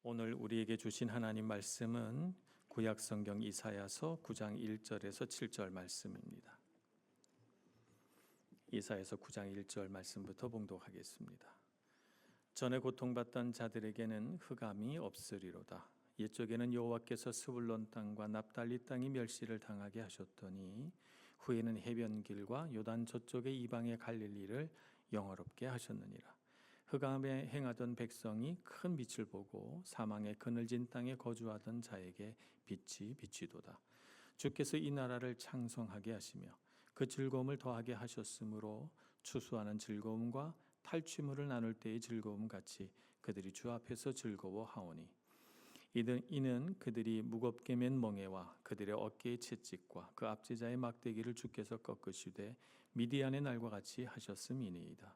오늘 우리에게 주신 하나님 말씀은 구약 성경 이사야서 9장 1절에서 7절 말씀입니다. 이사야서 9장 1절 말씀부터 봉독하겠습니다. 전에 고통받던 자들에게는 흑암이 없으리로다. 옛적에는 여호와께서 스불론 땅과 납달리 땅이 멸시를 당하게 하셨더니 후에는 해변길과 요단 저쪽의 이방의 갈릴리를 영화롭게 하셨느니라. 흑암에 행하던 백성이 큰 빛을 보고 사망의 그늘진 땅에 거주하던 자에게 빛이 비치도다. 주께서 이 나라를 창성하게 하시며 그 즐거움을 더하게 하셨으므로 추수하는 즐거움과 탈취물을 나눌 때의 즐거움 같이 그들이 주 앞에서 즐거워하오니 이는 그들이 무겁게 맨 멍에와 그들의 어깨의 채찍과 그 압제자의 막대기를 주께서 꺾으시되 미디안의 날과 같이 하셨음이니이다.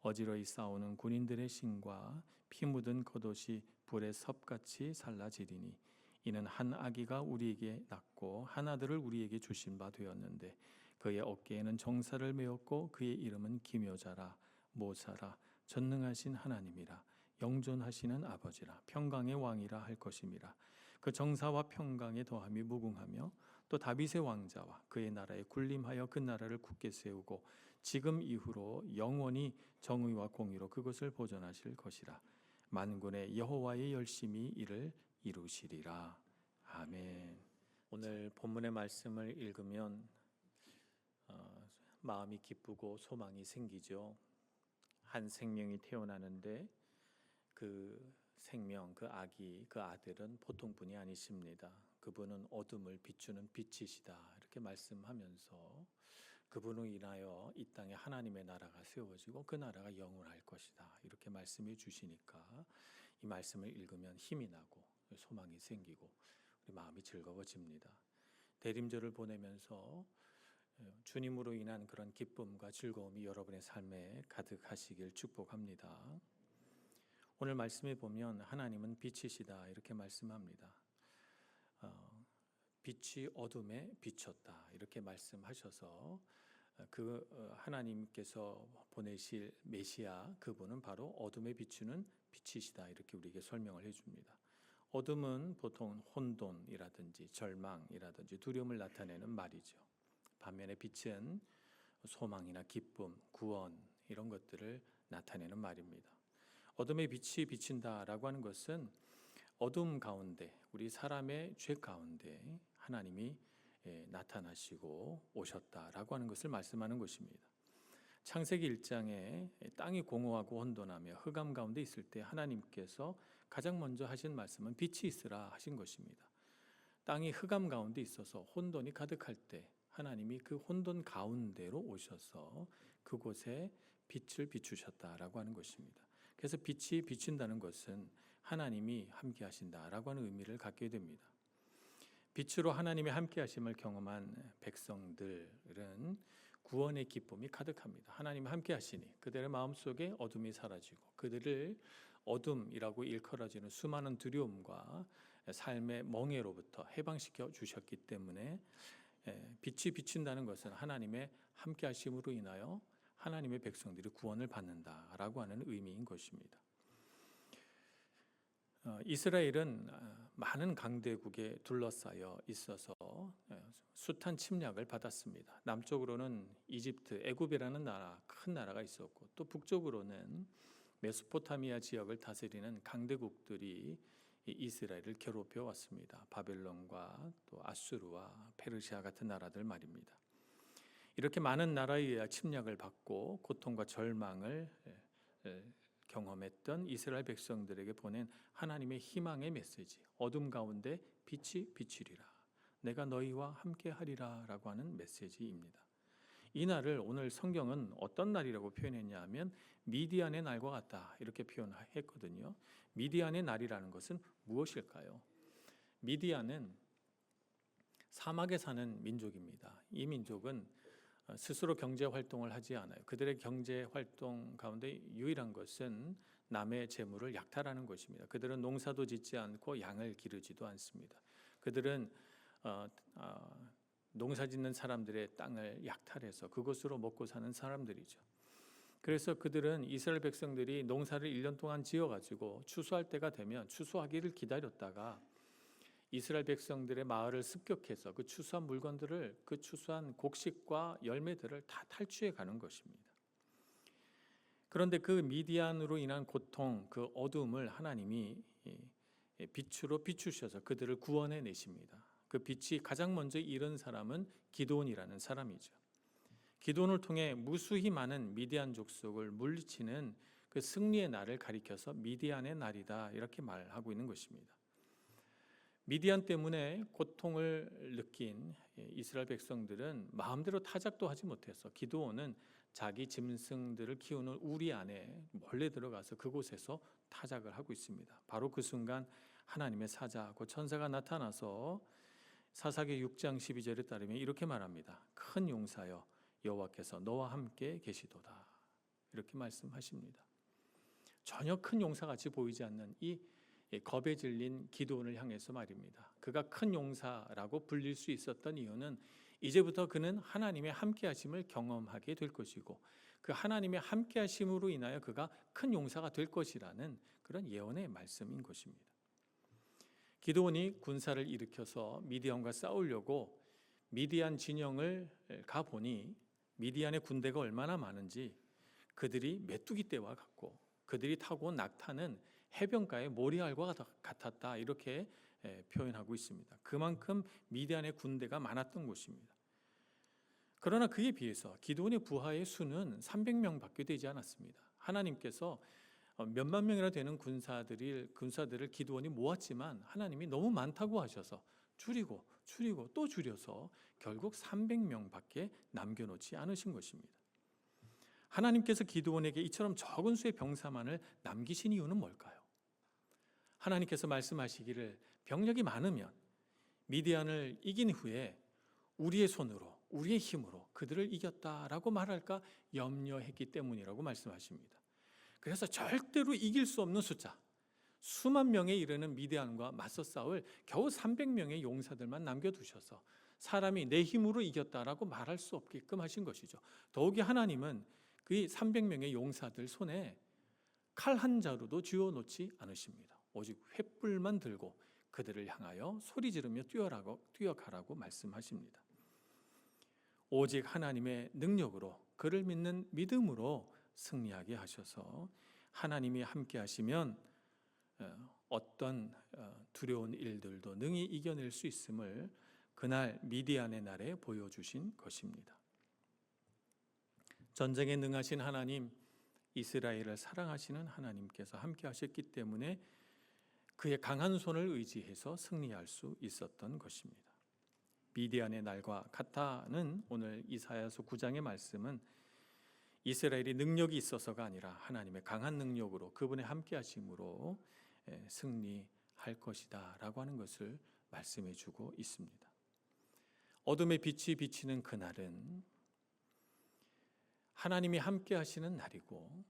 어지러이 싸우는 군인들의 신과 피 묻은 겉옷이 불의 섭같이 살라지리니 이는 한 아기가 우리에게 낳고 한 아들을 우리에게 주신 바 되었는데 그의 어깨에는 정사를 메었고 그의 이름은 기묘자라 모사라 전능하신 하나님이라 영존하시는 아버지라 평강의 왕이라 할 것임이라. 그 정사와 평강의 더함이 무궁하며 또 다윗의 왕자와 그의 나라에 군림하여 그 나라를 굳게 세우고 지금 이후로 영원히 정의와 공의로 그것을 보존하실 것이라. 만군의 여호와의 열심히 이를 이루시리라. 아멘. 오늘 본문의 말씀을 읽으면 마음이 기쁘고 소망이 생기죠. 한 생명이 태어나는데 그 생명, 그 아기, 그 아들은 보통 분이 아니십니다. 그분은 어둠을 비추는 빛이시다 이렇게 말씀하면서 그분으로 인하여 이 땅에 하나님의 나라가 세워지고 그 나라가 영원할 것이다 이렇게 말씀해 주시니까 이 말씀을 읽으면 힘이 나고 소망이 생기고 우리 마음이 즐거워집니다. 대림절을 보내면서 주님으로 인한 그런 기쁨과 즐거움이 여러분의 삶에 가득하시길 축복합니다. 오늘 말씀에 보면 하나님은 빛이시다 이렇게 말씀합니다. 빛이 어둠에 비쳤다 이렇게 말씀하셔서 그 하나님께서 보내실 메시아 그분은 바로 어둠에 비추는 빛이시다 이렇게 우리에게 설명을 해줍니다. 어둠은 보통 혼돈이라든지 절망이라든지 두려움을 나타내는 말이죠. 반면에 빛은 소망이나 기쁨, 구원 이런 것들을 나타내는 말입니다. 어둠의 빛이 비친다라고 하는 것은 어둠 가운데 우리 사람의 죄 가운데 하나님이 나타나시고 오셨다라고 하는 것을 말씀하는 것입니다. 창세기 1장에 땅이 공허하고 혼돈하며 흑암 가운데 있을 때 하나님께서 가장 먼저 하신 말씀은 빛이 있으라 하신 것입니다. 땅이 흑암 가운데 있어서 혼돈이 가득할 때 하나님이 그 혼돈 가운데로 오셔서 그곳에 빛을 비추셨다라고 하는 것입니다. 그래서 빛이 비친다는 것은 하나님이 함께 하신다라고 하는 의미를 갖게 됩니다. 빛으로 하나님의 함께 하심을 경험한 백성들은 구원의 기쁨이 가득합니다. 하나님이 함께 하시니 그들의 마음속에 어둠이 사라지고 그들을 어둠이라고 일컬어지는 수많은 두려움과 삶의 멍에로부터 해방시켜 주셨기 때문에 빛이 비친다는 것은 하나님의 함께 하심으로 인하여 하나님의 백성들이 구원을 받는다라고 하는 의미인 것입니다. 이스라엘은 많은 강대국에 둘러싸여 있어서 숱한 침략을 받았습니다. 남쪽으로는 이집트, 애굽이라는 나라, 큰 나라가 있었고 또 북쪽으로는 메소포타미아 지역을 다스리는 강대국들이 이스라엘을 괴롭혀 왔습니다. 바벨론과 또 아수르와 페르시아 같은 나라들 말입니다. 이렇게 많은 나라에 의해 침략을 받고 고통과 절망을 경험했던 이스라엘 백성들에게 보낸 하나님의 희망의 메시지, 어둠 가운데 빛이 비치리라, 내가 너희와 함께 하리라 라고 하는 메시지입니다. 이 날을 오늘 성경은 어떤 날이라고 표현했냐 하면 미디안의 날과 같다 이렇게 표현했거든요. 미디안의 날이라는 것은 무엇일까요? 미디안은 사막에 사는 민족입니다. 이 민족은 스스로 경제 활동을 하지 않아요. 그들의 경제 활동 가운데 유일한 것은 남의 재물을 약탈하는 것입니다. 그들은 농사도 짓지 않고 양을 기르지도 않습니다. 그들은 농사 짓는 사람들의 땅을 약탈해서 그것으로 먹고 사는 사람들이죠. 그래서 그들은 이스라엘 백성들이 농사를 1년 동안 지어가지고 추수할 때가 되면 추수하기를 기다렸다가 이스라엘 백성들의 마을을 습격해서 그 추수한 물건들을, 그 추수한 곡식과 열매들을 다 탈취해 가는 것입니다. 그런데 그 미디안으로 인한 고통, 그 어둠을 하나님이 빛으로 비추셔서 그들을 구원해 내십니다. 그 빛이 가장 먼저 이른 사람은 기드온이라는 사람이죠. 기드온을 통해 무수히 많은 미디안 족속을 물리치는 그 승리의 날을 가리켜서 미디안의 날이다, 이렇게 말하고 있는 것입니다. 미디안 때문에 고통을 느낀 이스라엘 백성들은 마음대로 타작도 하지 못해서 기드온은 자기 짐승들을 키우는 우리 안에 몰래 들어가서 그곳에서 타작을 하고 있습니다. 바로 그 순간 하나님의 사자하고 천사가 나타나서 사사기 6장 12절에 따르면 이렇게 말합니다. 큰 용사여, 여호와께서 너와 함께 계시도다, 이렇게 말씀하십니다. 전혀 큰 용사같이 보이지 않는 이 겁에 질린 기드온을 향해서 말입니다. 그가 큰 용사라고 불릴 수 있었던 이유는 이제부터 그는 하나님의 함께하심을 경험하게 될 것이고 그 하나님의 함께하심으로 인하여 그가 큰 용사가 될 것이라는 그런 예언의 말씀인 것입니다. 기드온이 군사를 일으켜서 미디안과 싸우려고 미디안 진영을 가보니 미디안의 군대가 얼마나 많은지 그들이 메뚜기 떼와 같고 그들이 타고 온 낙타는 해변가의 모리알과 같았다, 이렇게 표현하고 있습니다. 그만큼 미디안의 군대가 많았던 곳입니다. 그러나 그에 비해서 기드온의 부하의 수는 300명밖에 되지 않았습니다. 하나님께서 몇만 명이나 되는 군사들을 기드온이 모았지만 하나님이 너무 많다고 하셔서 줄이고 또 줄여서 결국 300명밖에 남겨놓지 않으신 것입니다. 하나님께서 기드온에게 이처럼 적은 수의 병사만을 남기신 이유는 뭘까요? 하나님께서 말씀하시기를 병력이 많으면 미디안을 이긴 후에 우리의 손으로, 우리의 힘으로 그들을 이겼다라고 말할까 염려했기 때문이라고 말씀하십니다. 그래서 절대로 이길 수 없는 숫자, 수만 명에 이르는 미디안과 맞서 싸울 겨우 300명의 용사들만 남겨두셔서 사람이 내 힘으로 이겼다라고 말할 수 없게끔 하신 것이죠. 더욱이 하나님은 그 300명의 용사들 손에 칼 한 자루도 쥐어놓지 않으십니다. 오직 횃불만 들고 그들을 향하여 소리 지르며 뛰어가라고 말씀하십니다. 오직 하나님의 능력으로, 그를 믿는 믿음으로 승리하게 하셔서 하나님이 함께 하시면 어떤 두려운 일들도 능히 이겨낼 수 있음을 그날 미디안의 날에 보여주신 것입니다. 전쟁에 능하신 하나님, 이스라엘을 사랑하시는 하나님께서 함께 하셨기 때문에 그의 강한 손을 의지해서 승리할 수 있었던 것입니다. 미디안의 날과 같다는 오늘 이사야서 9장의 말씀은 이스라엘이 능력이 있어서가 아니라 하나님의 강한 능력으로, 그분의 함께 하심으로 승리할 것이다 라고 하는 것을 말씀해 주고 있습니다. 어둠의 빛이 비치는 그날은 하나님이 함께 하시는 날이고,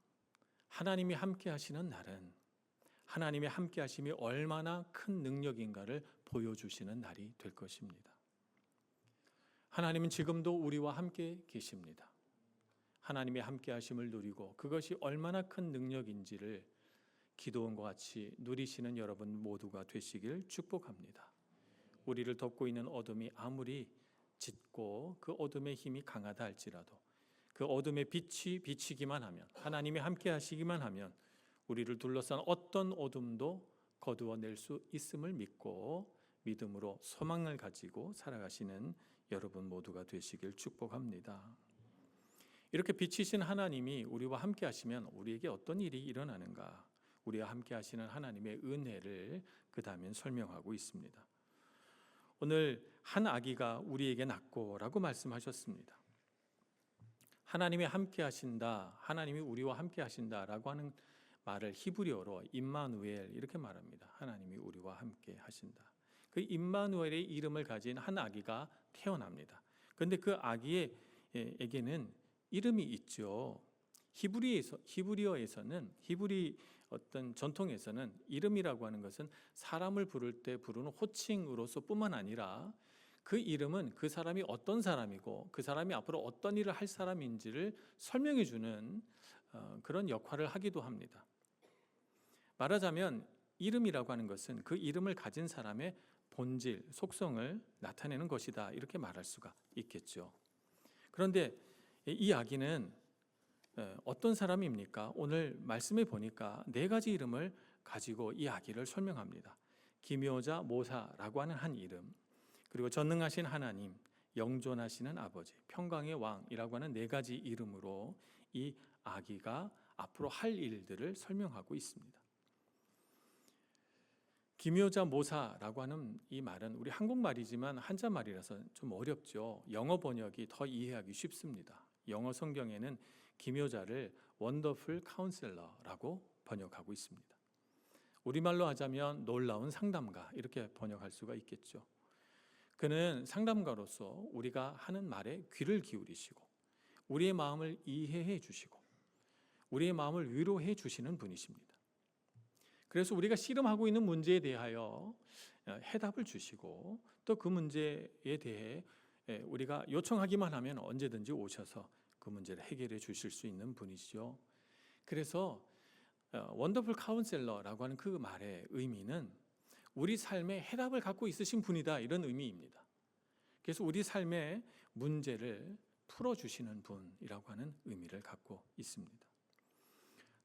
하나님이 함께 하시는 날은 하나님의 함께 하심이 얼마나 큰 능력인가를 보여주시는 날이 될 것입니다. 하나님은 지금도 우리와 함께 계십니다. 하나님의 함께 하심을 누리고 그것이 얼마나 큰 능력인지를 기도원과 같이 누리시는 여러분 모두가 되시길 축복합니다. 우리를 덮고 있는 어둠이 아무리 짙고 그 어둠의 힘이 강하다 할지라도 그 어둠의 빛이 비치기만 하면, 하나님이 함께 하시기만 하면 우리를 둘러싼 어떤 어둠도 거두어낼 수 있음을 믿고 믿음으로 소망을 가지고 살아가시는 여러분 모두가 되시길 축복합니다. 이렇게 빛이신 하나님이 우리와 함께 하시면 우리에게 어떤 일이 일어나는가? 우리와 함께 하시는 하나님의 은혜를 그 다음엔 설명하고 있습니다. 오늘 한 아기가 우리에게 낳고라고 말씀하셨습니다. 하나님이 함께 하신다, 하나님이 우리와 함께 하신다라고 하는 말을 히브리어로 임마누엘 이렇게 말합니다. 하나님이 우리와 함께 하신다. 그 임마누엘의 이름을 가진 한 아기가 태어납니다. 그런데 그 아기에게는 이름이 있죠. 히브리어에서는, 히브리 어떤 전통에서는 이름이라고 하는 것은 사람을 부를 때 부르는 호칭으로서 뿐만 아니라 그 이름은 그 사람이 어떤 사람이고 그 사람이 앞으로 어떤 일을 할 사람인지를 설명해 주는 그런 역할을 하기도 합니다. 말하자면 이름이라고 하는 것은 그 이름을 가진 사람의 본질, 속성을 나타내는 것이다, 이렇게 말할 수가 있겠죠. 그런데 이 아기는 어떤 사람입니까? 오늘 말씀에 보니까 네 가지 이름을 가지고 이 아기를 설명합니다. 기묘자 모사라고 하는 한 이름, 그리고 전능하신 하나님, 영존하시는 아버지, 평강의 왕이라고 하는 네 가지 이름으로 이 아기가 앞으로 할 일들을 설명하고 있습니다. 기묘자 모사라고 하는 이 말은 우리 한국말이지만 한자말이라서 좀 어렵죠. 영어 번역이 더 이해하기 쉽습니다. 영어 성경에는 기묘자를 원더풀 카운셀러라고 번역하고 있습니다. 우리말로 하자면 놀라운 상담가, 이렇게 번역할 수가 있겠죠. 그는 상담가로서 우리가 하는 말에 귀를 기울이시고 우리의 마음을 이해해 주시고 우리의 마음을 위로해 주시는 분이십니다. 그래서 우리가 씨름하고 있는 문제에 대하여 해답을 주시고 또 그 문제에 대해 우리가 요청하기만 하면 언제든지 오셔서 그 문제를 해결해 주실 수 있는 분이시죠. 그래서 원더풀 카운셀러라고 하는 그 말의 의미는 우리 삶에 해답을 갖고 있으신 분이다, 이런 의미입니다. 그래서 우리 삶의 문제를 풀어주시는 분이라고 하는 의미를 갖고 있습니다.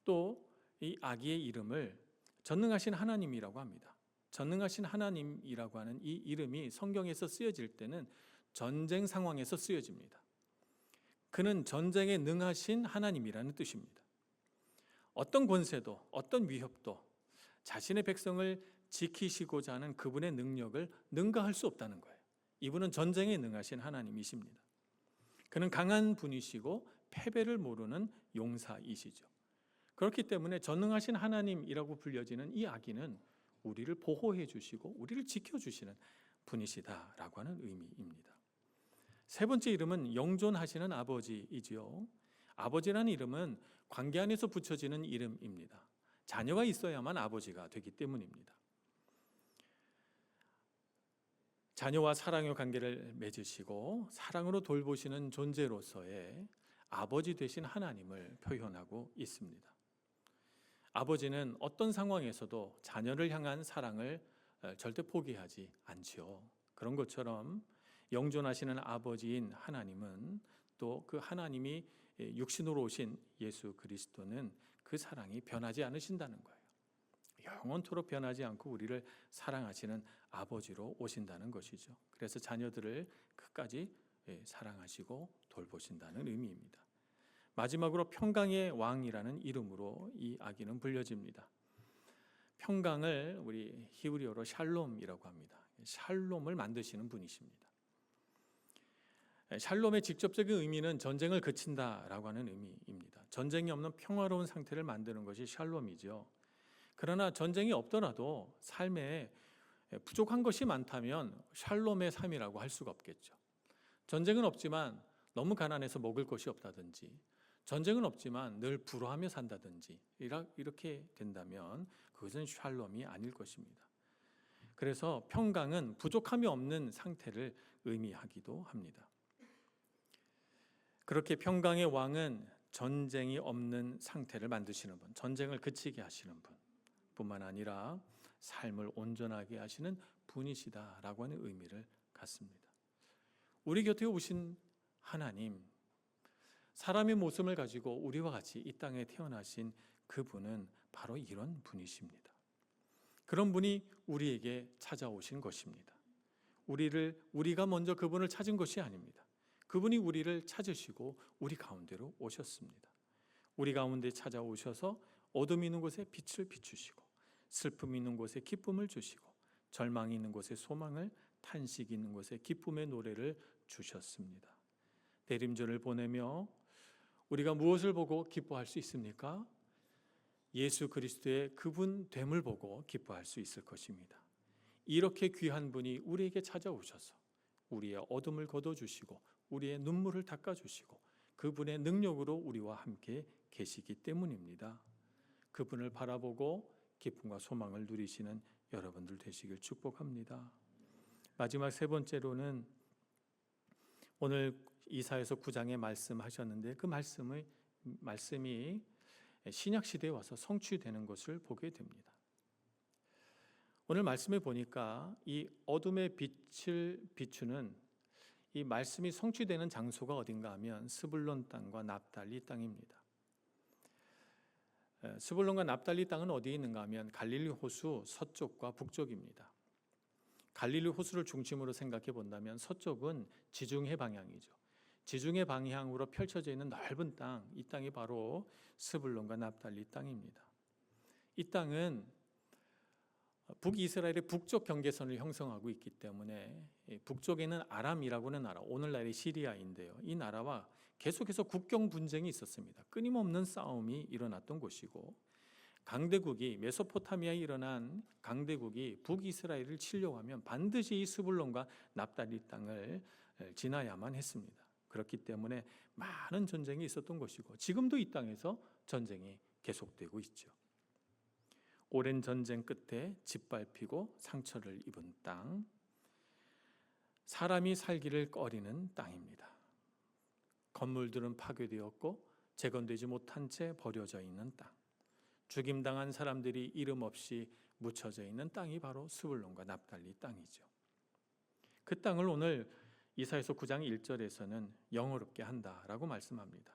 또 이 아기의 이름을 전능하신 하나님이라고 합니다. 전능하신 하나님이라고 하는 이 이름이 성경에서 쓰여질 때는 전쟁 상황에서 쓰여집니다. 그는 전쟁에 능하신 하나님이라는 뜻입니다. 어떤 권세도 어떤 위협도 자신의 백성을 지키시고자 하는 그분의 능력을 능가할 수 없다는 거예요. 이분은 전쟁에 능하신 하나님이십니다. 그는 강한 분이시고 패배를 모르는 용사이시죠. 그렇기 때문에 전능하신 하나님이라고 불려지는 이 아기는 우리를 보호해 주시고 우리를 지켜주시는 분이시다라고 하는 의미입니다. 세 번째 이름은 영존하시는 아버지이지요. 아버지라는 이름은 관계 안에서 붙여지는 이름입니다. 자녀가 있어야만 아버지가 되기 때문입니다. 자녀와 사랑의 관계를 맺으시고 사랑으로 돌보시는 존재로서의 아버지 되신 하나님을 표현하고 있습니다. 아버지는 어떤 상황에서도 자녀를 향한 사랑을 절대 포기하지 않지요. 그런 것처럼 영존하시는 아버지인 하나님은 또 그 하나님이 육신으로 오신 예수 그리스도는 그 사랑이 변하지 않으신다는 거예요. 영원토록 변하지 않고 우리를 사랑하시는 아버지로 오신다는 것이죠. 그래서 자녀들을 끝까지 사랑하시고 돌보신다는 의미입니다. 마지막으로 평강의 왕이라는 이름으로 이 아기는 불려집니다. 평강을 우리 히브리어로 샬롬이라고 합니다. 샬롬을 만드시는 분이십니다. 샬롬의 직접적인 의미는 전쟁을 그친다라고 하는 의미입니다. 전쟁이 없는 평화로운 상태를 만드는 것이 샬롬이죠. 그러나 전쟁이 없더라도 삶에 부족한 것이 많다면 샬롬의 삶이라고 할 수가 없겠죠. 전쟁은 없지만 너무 가난해서 먹을 것이 없다든지, 전쟁은 없지만 늘 불화하며 산다든지 이렇게 된다면 그것은 샬롬이 아닐 것입니다. 그래서 평강은 부족함이 없는 상태를 의미하기도 합니다. 그렇게 평강의 왕은 전쟁이 없는 상태를 만드시는 분, 전쟁을 그치게 하시는 분 뿐만 아니라 삶을 온전하게 하시는 분이시다라고 하는 의미를 갖습니다. 우리 곁에 오신 하나님, 사람의 모습을 가지고 우리와 같이 이 땅에 태어나신 그분은 바로 이런 분이십니다. 그런 분이 우리에게 찾아오신 것입니다. 우리가 먼저 그분을 찾은 것이 아닙니다. 그분이 우리를 찾으시고 우리 가운데로 오셨습니다. 우리 가운데 찾아오셔서 어둠이 있는 곳에 빛을 비추시고 슬픔이 있는 곳에 기쁨을 주시고 절망이 있는 곳에 소망을, 탄식이 있는 곳에 기쁨의 노래를 주셨습니다. 대림절을 보내며 우리가 무엇을 보고 기뻐할 수 있습니까? 예수 그리스도의 그분 됨을 보고 기뻐할 수 있을 것입니다. 이렇게 귀한 분이 우리에게 찾아오셔서 우리의 어둠을 걷어주시고 우리의 눈물을 닦아주시고 그분의 능력으로 우리와 함께 계시기 때문입니다. 그분을 바라보고 기쁨과 소망을 누리시는 여러분들 되시길 축복합니다. 마지막 세 번째로는 오늘 이사야서 9장에 말씀하셨는데 그 말씀이 신약 시대에 와서 성취되는 것을 보게 됩니다. 오늘 말씀에 보니까 이 어둠의 빛을 비추는 이 말씀이 성취되는 장소가 어딘가 하면 스불론 땅과 납달리 땅입니다. 스불론과 납달리 땅은 어디에 있는가 하면 갈릴리 호수 서쪽과 북쪽입니다. 갈릴리 호수를 중심으로 생각해 본다면 서쪽은 지중해 방향이죠. 지중해 방향으로 펼쳐져 있는 넓은 땅, 이 땅이 바로 스불론과 납달리 땅입니다. 이 땅은 북이스라엘의 북쪽 경계선을 형성하고 있기 때문에 북쪽에는 아람이라고는 나라, 오늘날의 시리아인데요. 이 나라와 계속해서 국경 분쟁이 있었습니다. 끊임없는 싸움이 일어났던 곳이고, 강대국이 메소포타미아에 일어난 강대국이 북이스라엘을 치려고 하면 반드시 이 스불론과 납달리 땅을 지나야만 했습니다. 그렇기 때문에 많은 전쟁이 있었던 것이고, 지금도 이 땅에서 전쟁이 계속되고 있죠. 오랜 전쟁 끝에 짓밟히고 상처를 입은 땅, 사람이 살기를 꺼리는 땅입니다. 건물들은 파괴되었고 재건되지 못한 채 버려져 있는 땅, 죽임당한 사람들이 이름 없이 묻혀져 있는 땅이 바로 스불론과 납달리 땅이죠. 그 땅을 오늘 이사야서 9장 1절에서는 영화롭게 한다라고 말씀합니다.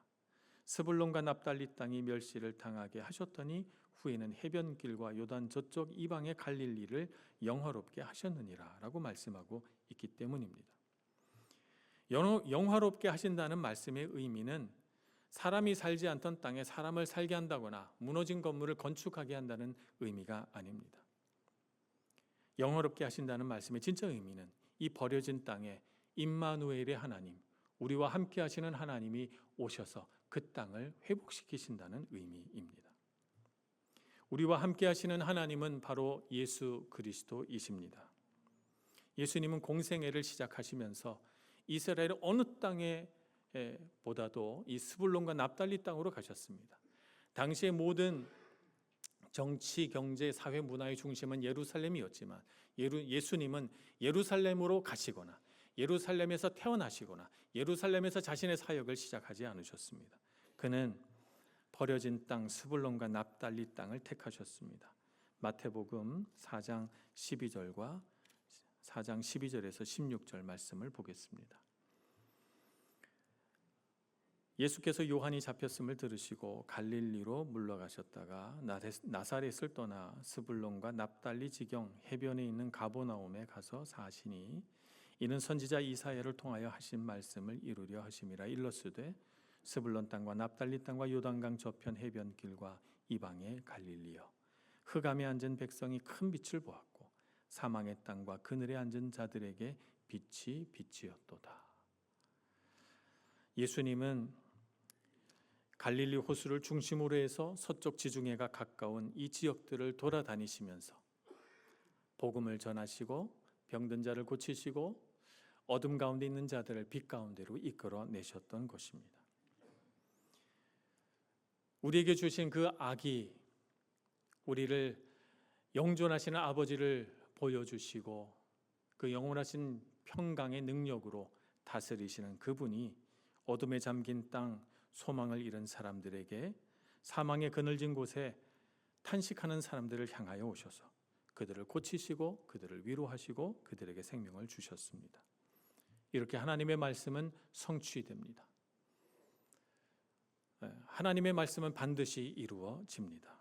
스불론과 납달리 땅이 멸시를 당하게 하셨더니 후에는 해변길과 요단 저쪽 이방의 갈릴리를 영화롭게 하셨느니라 라고 말씀하고 있기 때문입니다. 영화롭게 하신다는 말씀의 의미는 사람이 살지 않던 땅에 사람을 살게 한다거나 무너진 건물을 건축하게 한다는 의미가 아닙니다. 영화롭게 하신다는 말씀의 진짜 의미는 이 버려진 땅에 임마누엘의 하나님, 우리와 함께 하시는 하나님이 오셔서 그 땅을 회복시키신다는 의미입니다. 우리와 함께 하시는 하나님은 바로 예수 그리스도이십니다. 예수님은 공생애를 시작하시면서 이스라엘 어느 땅에 보다도 이 스불론과 납달리 땅으로 가셨습니다. 당시의 모든 정치, 경제, 사회, 문화의 중심은 예루살렘이었지만 예수님은 예루살렘으로 가시거나 예루살렘에서 태어나시거나 예루살렘에서 자신의 사역을 시작하지 않으셨습니다. 그는 버려진 땅 스불론과 납달리 땅을 택하셨습니다. 마태복음 4장 12절과 4장 12절에서 16절 말씀을 보겠습니다. 예수께서 요한이 잡혔음을 들으시고 갈릴리로 물러가셨다가 나사렛을 떠나 스불론과 납달리 지경 해변에 있는 가버나움에 가서 사시니 이는 선지자 이사야를 통하여 하신 말씀을 이루려 하심이라. 일러스되 스불론 땅과 납달리 땅과 요단강 저편 해변길과 이방의 갈릴리여, 흑암에 앉은 백성이 큰 빛을 보았고 사망의 땅과 그늘에 앉은 자들에게 빛이 빛이었도다. 예수님은 갈릴리 호수를 중심으로 해서 서쪽 지중해가 가까운 이 지역들을 돌아다니시면서 복음을 전하시고 병든 자를 고치시고 어둠 가운데 있는 자들을 빛 가운데로 이끌어 내셨던 것입니다. 우리에게 주신 그 아기, 우리를 영존하시는 아버지를 보여주시고 그 영원하신 평강의 능력으로 다스리시는 그분이 어둠에 잠긴 땅, 소망을 잃은 사람들에게 사망의 그늘진 곳에 탄식하는 사람들을 향하여 오셔서 그들을 고치시고 그들을 위로하시고 그들에게 생명을 주셨습니다. 이렇게 하나님의 말씀은 성취됩니다. 하나님의 말씀은 반드시 이루어집니다.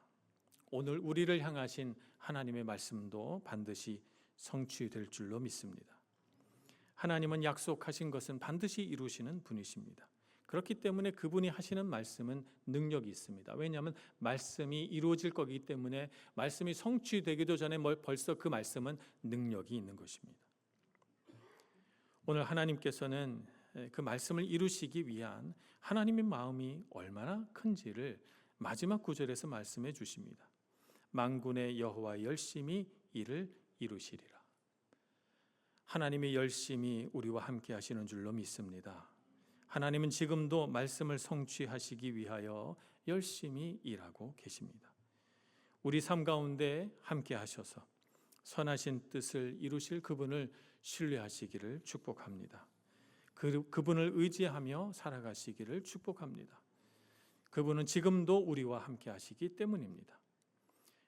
오늘 우리를 향하신 하나님의 말씀도 반드시 성취될 줄로 믿습니다. 하나님은 약속하신 것은 반드시 이루시는 분이십니다. 그렇기 때문에 그분이 하시는 말씀은 능력이 있습니다. 왜냐하면 말씀이 이루어질 거기 때문에 말씀이 성취되기도 전에 벌써 그 말씀은 능력이 있는 것입니다. 오늘 하나님께서는 그 말씀을 이루시기 위한 하나님의 마음이 얼마나 큰지를 마지막 구절에서 말씀해 주십니다. 만군의 여호와 열심히 이를 이루시리라. 하나님의 열심히 우리와 함께 하시는 줄로 믿습니다. 하나님은 지금도 말씀을 성취하시기 위하여 열심히 일하고 계십니다. 우리 삶 가운데 함께 하셔서 선하신 뜻을 이루실 그분을 신뢰하시기를 축복합니다. 그분을 의지하며 살아가시기를 축복합니다. 그분은 지금도 우리와 함께 하시기 때문입니다.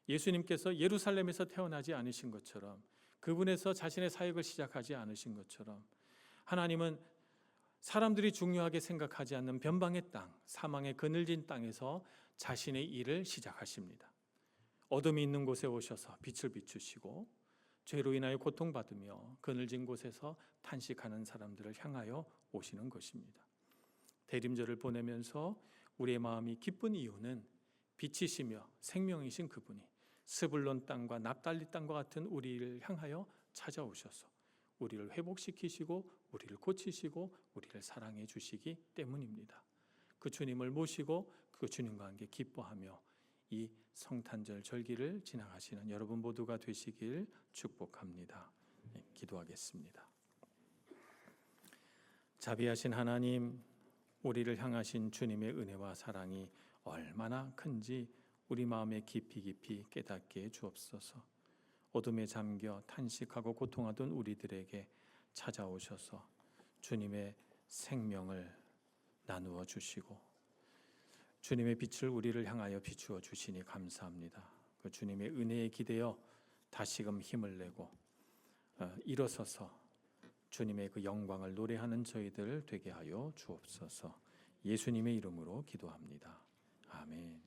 예수님께서 예루살렘에서 태어나지 않으신 것처럼, 그분에서 자신의 사역을 시작하지 않으신 것처럼, 하나님은 사람들이 중요하게 생각하지 않는 변방의 땅, 사망의 그늘진 땅에서 자신의 일을 시작하십니다. 어둠이 있는 곳에 오셔서 빛을 비추시고, 죄로 인하여 고통받으며 그늘진 곳에서 탄식하는 사람들을 향하여 오시는 것입니다. 대림절을 보내면서 우리의 마음이 기쁜 이유는 빛이시며 생명이신 그분이 스불론 땅과 납달리 땅과 같은 우리를 향하여 찾아오셔서 우리를 회복시키시고 우리를 고치시고 우리를 사랑해 주시기 때문입니다. 그 주님을 모시고 그 주님과 함께 기뻐하며 이 성탄절 절기를 지나가시는 여러분 모두가 되시길 축복합니다. 기도하겠습니다. 자비하신 하나님, 우리를 향하신 주님의 은혜와 사랑이 얼마나 큰지 우리 마음에 깊이 깨닫게 주옵소서. 어둠에 잠겨 탄식하고 고통하던 우리들에게 찾아오셔서 주님의 생명을 나누어 주시고 주님의 빛을 우리를 향하여 비추어 주시니 감사합니다. 그 주님의 은혜에 기대어 다시금 힘을 내고 일어서서 주님의 그 영광을 노래하는 저희들 되게 하여 주옵소서. 예수님의 이름으로 기도합니다. 아멘.